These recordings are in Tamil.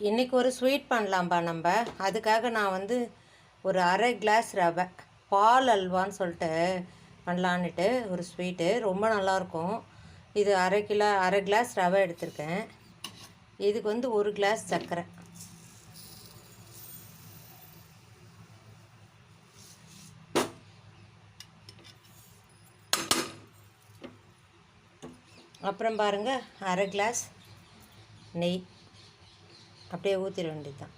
இன்றைக்கி ஒரு ஸ்வீட் பண்ணலாம்ப்பா நம்ம. அதுக்காக நான் வந்து ஒரு அரை கிளாஸ் ரவை பால் அல்வான்னு சொல்லிட்டு பண்ணலான்னுட்டு ஒரு ஸ்வீட்டு ரொம்ப நல்லாயிருக்கும். இது அரை கிளாஸ் ரவை எடுத்திருக்கேன். இதுக்கு வந்து 1 கிளாஸ் சர்க்கரை, அப்புறம் பாருங்கள் அரை கிளாஸ் நெய் அப்படியே ஊற்றிட வேண்டியது தான்.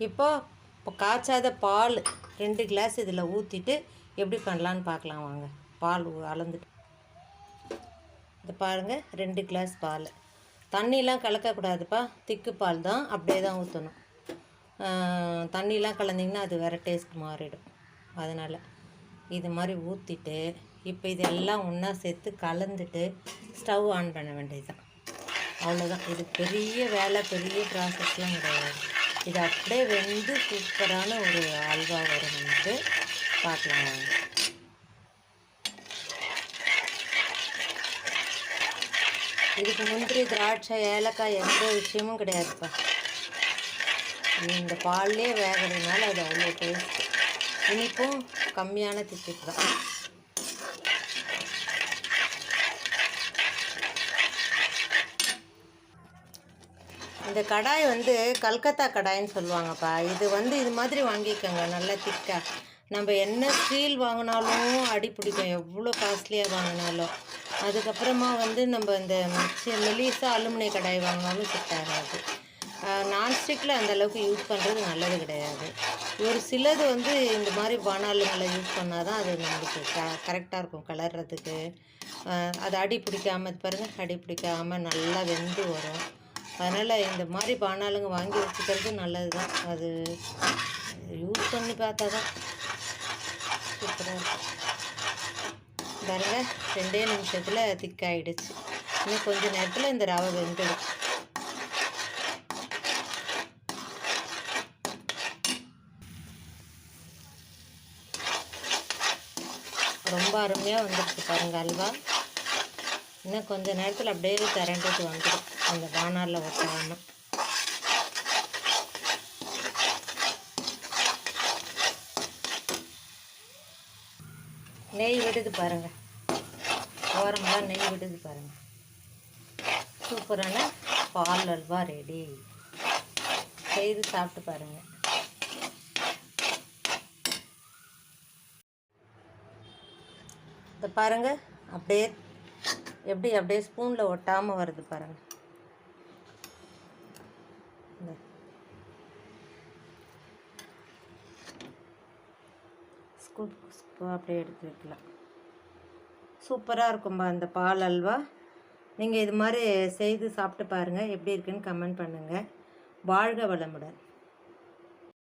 இப்போ காய்ச்சாத பால் 2 கிளாஸ் இதில் ஊற்றிட்டு எப்படி பண்ணலான்னு பார்க்கலாம் வாங்க. பால் அளந்துட்டு இது பாருங்கள் 2 கிளாஸ் பால். தண்ணிலாம் கலக்கக்கூடாதுப்பா, திக்கு பால் தான், அப்படியே தான் ஊற்றணும். தண்ணிலாம் கலந்திங்கன்னா அது வேறு டேஸ்ட் மாறிடும். அதனால் இது மாதிரி ஊற்றிட்டு இப்போ இதெல்லாம் ஒன்றா சேர்த்து கலந்துட்டு ஸ்டவ் ஆன் பண்ண வேண்டியது தான். அவ்வளோதான். இது பெரிய வேலை, பெரிய ப்ராசஸ்லாம் கிடையாது. இது அப்படியே வெந்து சூப்பரான ஒரு அல்வா வரும். நமக்கு பார்க்கலாம் வாங்க. இதுக்கு முந்திரி, திராட்சை, ஏலக்காய் எந்த விஷயமும் கிடையாதுப்பா. இந்த பால்லே வேகிறதுனால அது அவ்வளோ டேஸ்ட்டு. இனிப்பும் கம்மியான தித்திப்பு தான். இந்த கடாய் வந்து கல்கத்தா கடாயின்னு சொல்லுவாங்கப்பா. இது வந்து இது மாதிரி வாங்கிக்கோங்க, நல்லா திக்காக. நம்ம என்ன ஸ்டீல் வாங்கினாலும் அடி பிடிக்கும், எவ்வளோ காஸ்ட்லியாக வாங்கினாலும். அதுக்கப்புறமா வந்து நம்ம இந்த மெலிசா அலுமினிய கடாய் வாங்கினாலும் செட் ஆகாது. நான்ஸ்டிக்கில் அந்தளவுக்கு யூஸ் பண்ணுறது நல்லது கிடையாது. ஒரு சிலது வந்து இந்த மாதிரி பானாலுங்களை யூஸ் பண்ணால் தான் அது நம்மளுக்கு கரெக்டாக இருக்கும் கலர்றதுக்கு. அது அடி பிடிக்காமல் பாருங்கள், அடி பிடிக்காமல் நல்லா வெந்து வரும். அதனால் இந்த மாதிரி பானாலுங்க வாங்கி வச்சுக்கிறது நல்லது தான். அது யூஸ் பண்ணி பார்த்தா தான் சூப்பராக இருக்கும். பாருங்கள் 2 நிமிஷத்தில் திக்காகிடுச்சு. இன்னும் கொஞ்சம் நேரத்தில் இந்த ரவை வெந்துடும். ரொம்ப அருமையாக வந்துடுச்சு பாருங்கள் அல்வா. இன்னும் கொஞ்சம் நேரத்தில் அப்படியே திரண்டுட்டு வந்துடும் அந்த பானாலில் ஒட்டாமல். நெய் விடுது பாருங்கள், ஓரமெல்லாம் நெய் விடுது பாருங்கள். சூப்பரான பால் அல்வா ரெடி. செய்து சாப்பிட்டு பாருங்கள். இதை பாருங்கள், அப்படியே ஸ்பூனில் ஒட்டாமல் வருது பாருங்கள். அப்படியே எடுத்து வைக்கலாம். சூப்பராக இருக்கும்பா இந்த பால் அல்வா. நீங்கள் இது மாதிரி செய்து சாப்பிட்டு பாருங்கள், எப்படி இருக்குன்னு கமெண்ட் பண்ணுங்கள். வாழ்க வளமுடன்.